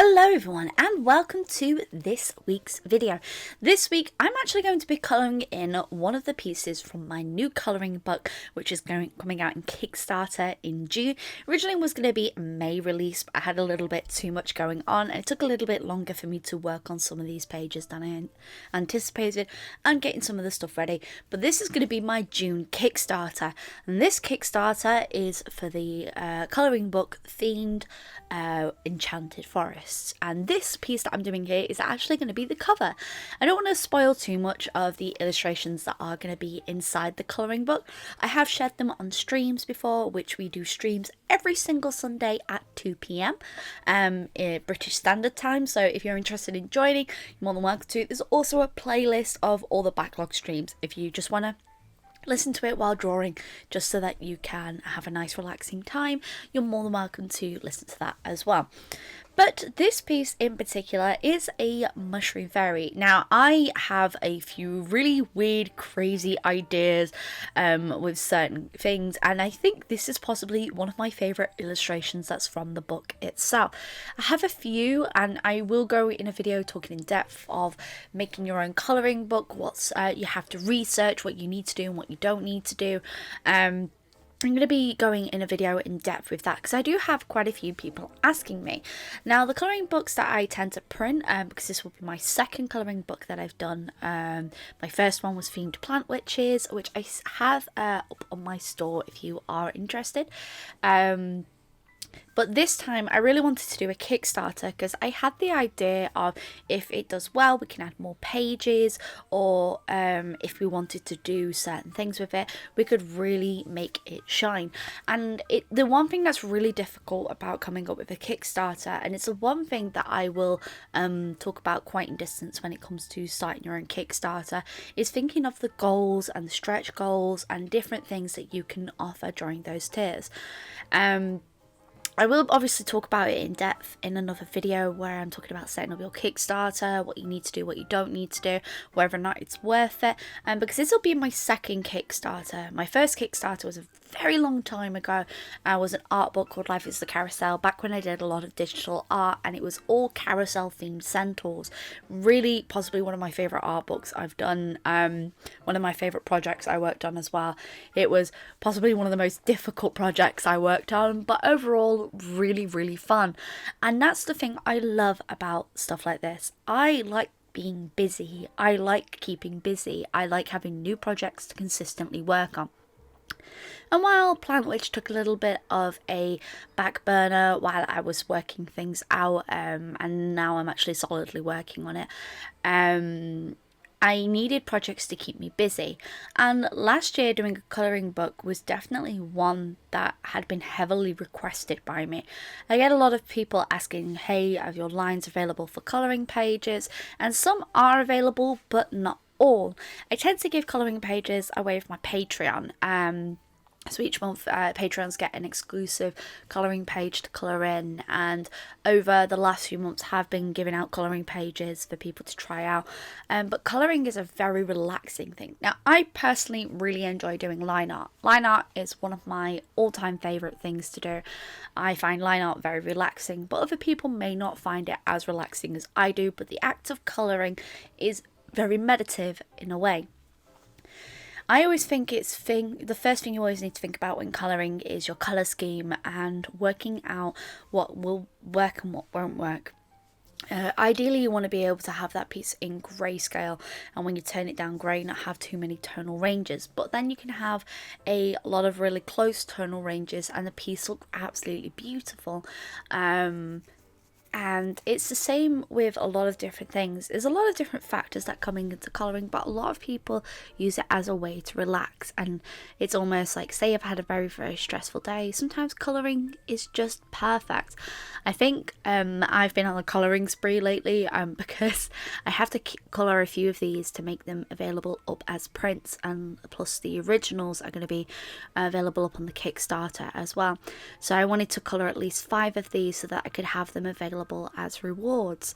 Hello everyone and welcome to this week's video. This week I'm actually going to be colouring in one of the pieces from my new colouring book, which is coming out in Kickstarter in June. Originally was going to be a May release, but I had a little bit too much going on and it took a little bit longer for me to work on some of these pages than I anticipated and getting some of the stuff ready. But this is going to be my June Kickstarter, and this Kickstarter is for the colouring book themed Enchanted Forests, and this piece that I'm doing here is actually going to be the cover. I don't want to spoil too much of the illustrations that are going to be inside the colouring book. I have shared them on streams before, which we do streams every single Sunday at 2 p.m. British Standard Time, so if you're interested in joining, you're more than welcome to. There's also a playlist of all the backlog streams if you just want to listen to it while drawing, just so that you can have a nice relaxing time. You're more than welcome to listen to that as well. But this piece in particular is a mushroom fairy. Now, I have a few really weird, crazy ideas with certain things, and I think this is possibly one of my favourite illustrations that's from the book itself. I have a few, and I will go in a video talking in depth of making your own colouring book, what you have to research, what you need to do and what you don't need to do. I'm going to be going in a video in depth with that because I do have quite a few people asking me. Now, the colouring books that I tend to print, because this will be my second colouring book that I've done. My first one was Themed Plant Witches, which I have up on my store if you are interested. But this time I really wanted to do a Kickstarter because I had the idea of, if it does well, we can add more pages, or if we wanted to do certain things with it, we could really make it shine. And the one thing that's really difficult about coming up with a Kickstarter, and it's the one thing that I will talk about quite in distance when it comes to starting your own Kickstarter, is thinking of the goals and the stretch goals and different things that you can offer during those tiers. I will obviously talk about it in depth in another video where I'm talking about setting up your Kickstarter, what you need to do, what you don't need to do, whether or not it's worth it. Because this will be my second Kickstarter. My first Kickstarter was a very long time ago. I was an art book called Life is the Carousel, back when I did a lot of digital art, and it was all carousel themed centaurs. Really, possibly one of my favourite art books I've done. One of my favourite projects I worked on as well. It was possibly one of the most difficult projects I worked on, but overall really, really fun. And that's the thing I love about stuff like this. I like being busy. I like keeping busy. I like having new projects to consistently work on. And while Plant Witch took a little bit of a back burner while I was working things out, and now I'm actually solidly working on it, I needed projects to keep me busy. And last year doing a colouring book was definitely one that had been heavily requested by me. I get a lot of people asking, hey, are your lines available for colouring pages? And some are available, but not all. I tend to give colouring pages away with my Patreon. So each month Patreons get an exclusive colouring page to colour in, and over the last few months have been giving out colouring pages for people to try out. But colouring is a very relaxing thing. Now, I personally really enjoy doing line art. Line art is one of my all-time favourite things to do. I find line art very relaxing, but other people may not find it as relaxing as I do, but the act of colouring is very meditative in a way. I always think the first thing you always need to think about when colouring is your colour scheme and working out what will work and what won't work. Ideally, you want to be able to have that piece in grayscale, and when you turn it down grey, not have too many tonal ranges. But then you can have a lot of really close tonal ranges and the piece look absolutely beautiful. And it's the same with a lot of different things. There's a lot of different factors that come into colouring, but a lot of people use it as a way to relax. And it's almost like, say I've had a very, very stressful day, sometimes colouring is just perfect. I think I've been on a colouring spree lately because I have to colour a few of these to make them available up as prints, and plus the originals are going to be available up on the Kickstarter as well. So I wanted to colour at least 5 of these so that I could have them available as rewards.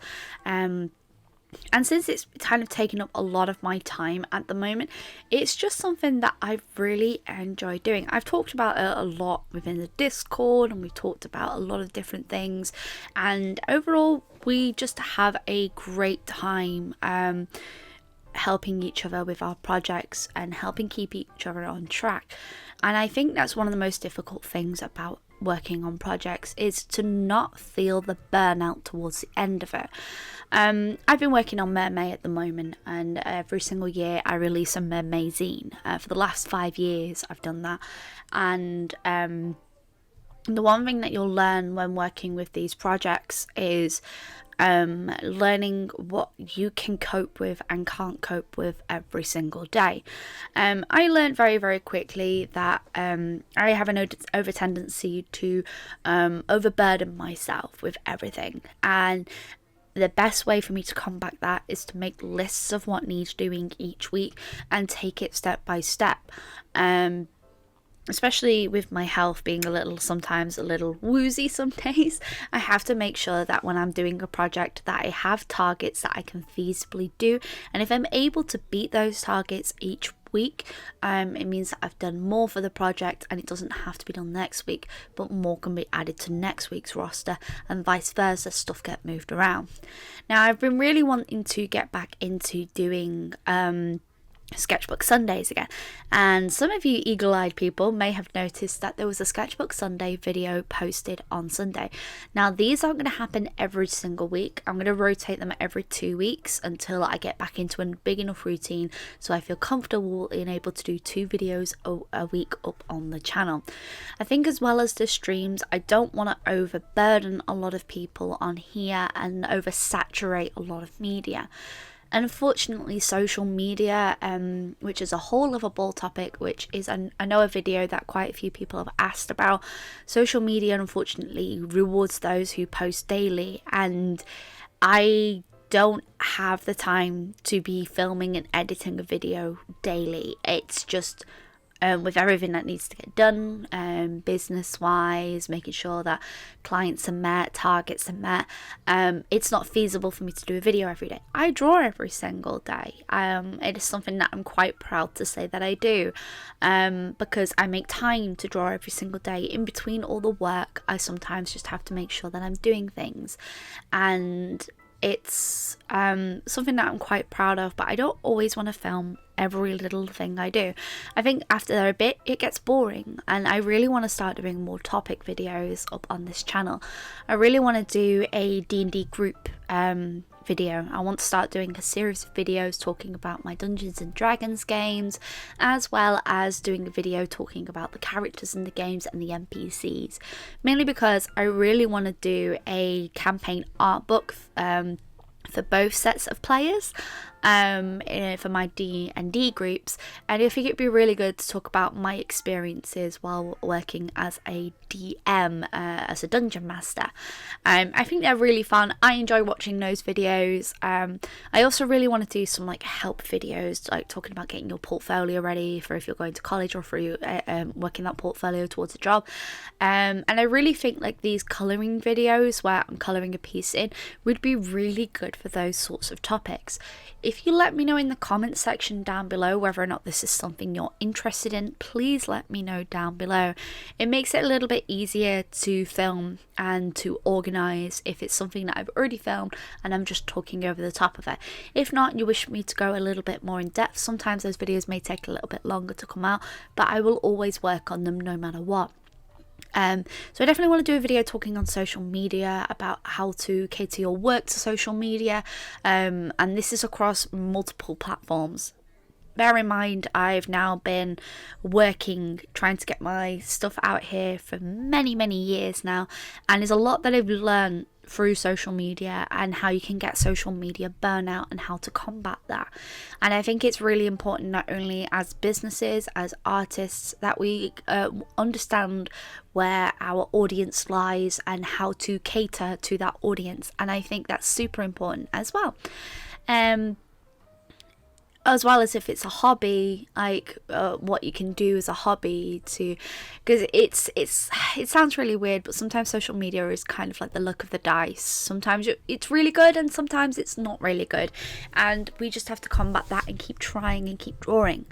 And since it's kind of taken up a lot of my time at the moment, it's just something that I really enjoy doing. I've talked about it a lot within the Discord, and we've talked about a lot of different things. And overall, we just have a great time helping each other with our projects and helping keep each other on track. And I think that's one of the most difficult things about working on projects, is to not feel the burnout towards the end of it. I've been working on Mermaid at the moment, and every single year I release a Mermaid zine. For the last 5 years I've done that, and the one thing that you'll learn when working with these projects is learning what you can cope with and can't cope with every single day. I learned very, very quickly that I have an over tendency to overburden myself with everything, and the best way for me to combat that is to make lists of what needs doing each week and take it step by step. Especially with my health being sometimes a little woozy some days, I have to make sure that when I'm doing a project that I have targets that I can feasibly do. And if I'm able to beat those targets each week, it means that I've done more for the project, and it doesn't have to be done next week, but more can be added to next week's roster, and vice versa, stuff get moved around. Now, I've been really wanting to get back into doing Sketchbook Sundays again, and some of you eagle-eyed people may have noticed that there was a Sketchbook Sunday video posted on Sunday. Now, these aren't going to happen every single week. I'm going to rotate them every 2 weeks until I get back into a big enough routine so I feel comfortable in able to do 2 videos a week up on the channel. I think, as well as the streams, I don't want to overburden a lot of people on here and oversaturate a lot of media. And unfortunately, social media, which is a whole other ball topic, which is, I know, a video that quite a few people have asked about. Social media, unfortunately, rewards those who post daily, and I don't have the time to be filming and editing a video daily. It's just with everything that needs to get done, business wise, making sure that clients are met, targets are met, it's not feasible for me to do a video every day. I draw every single day. It is something that I'm quite proud to say that I do, because I make time to draw every single day. In between all the work, I sometimes just have to make sure that I'm doing things, and it's something that I'm quite proud of, but I don't always want to film every little thing I do. I think after a bit it gets boring, and I really want to start doing more topic videos up on this channel. I really want to do a D&D group video. I want to start doing a series of videos talking about my Dungeons and Dragons games, as well as doing a video talking about the characters in the games and the NPCs, mainly because I really want to do a campaign art book for both sets of players, for my D&D groups, and I think it'd be really good to talk about my experiences while working as a DM, as a dungeon master. I think they're really fun. I enjoy watching those videos. I also really want to do some help videos, talking about getting your portfolio ready for if you're going to college or for you working that portfolio towards a job. And I really think these colouring videos where I'm colouring a piece in would be really good for those sorts of topics. If you let me know in the comments section down below whether or not this is something you're interested in, please let me know down below. It makes it a little bit easier to film and to organise if it's something that I've already filmed and I'm just talking over the top of it. If not, you wish me to go a little bit more in depth, sometimes those videos may take a little bit longer to come out, but I will always work on them no matter what. So I definitely want to do a video talking on social media, about how to cater your work to social media, and this is across multiple platforms. Bear in mind, I've now been trying to get my stuff out here for many, many years now, and there's a lot that I've learned through social media and how you can get social media burnout and how to combat that. And I think it's really important, not only as businesses, as artists, that we understand where our audience lies and how to cater to that audience, and I think that's super important as well. as well as if it's a hobby, like what you can do as a hobby to, because it sounds really weird, but sometimes social media is kind of like the luck of the dice. Sometimes it's really good and sometimes it's not really good, and we just have to combat that and keep trying and keep drawing.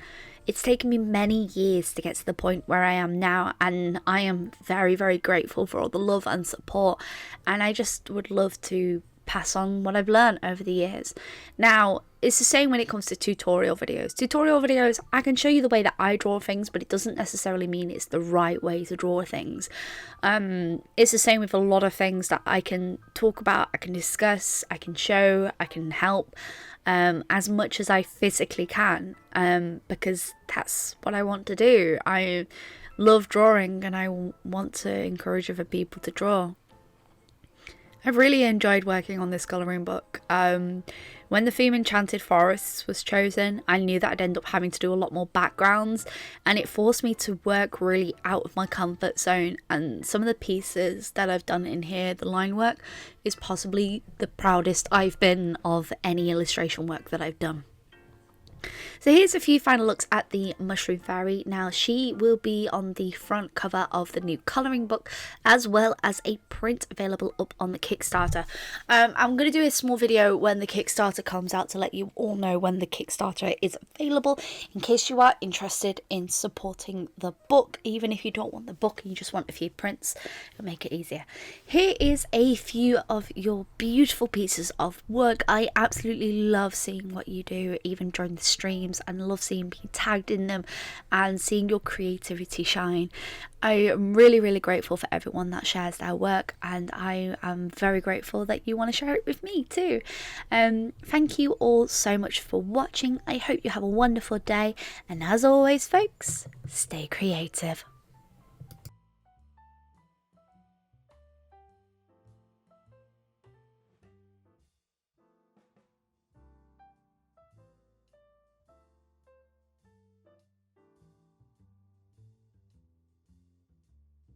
It's taken me many years to get to the point where I am now, and I am very, very grateful for all the love and support, and I just would love to pass on what I've learned over the years. Now, it's the same when it comes to tutorial videos. Tutorial videos, I can show you the way that I draw things, but it doesn't necessarily mean it's the right way to draw things. It's the same with a lot of things that I can talk about, I can discuss, I can show, I can help, as much as I physically can, because that's what I want to do. I love drawing and I want to encourage other people to draw. I've really enjoyed working on this colouring book. When the theme Enchanted Forests was chosen, I knew that I'd end up having to do a lot more backgrounds, and it forced me to work really out of my comfort zone. And some of the pieces that I've done in here, the line work, is possibly the proudest I've been of any illustration work that I've done. So here's a few final looks at the Mushroom Fairy. Now, she will be on the front cover of the new colouring book, as well as a print available up on the Kickstarter. I'm going to do a small video when the Kickstarter comes out to let you all know when the Kickstarter is available, in case you are interested in supporting the book. Even if you don't want the book and you just want a few prints, it'll make it easier. Here is a few of your beautiful pieces of work. I absolutely love seeing what you do, even during the streams, and love seeing being tagged in them and seeing your creativity shine. I am really, really grateful for everyone that shares their work, and I am very grateful that you want to share it with me too. Thank you all so much for watching. I hope you have a wonderful day, and as always folks, stay creative.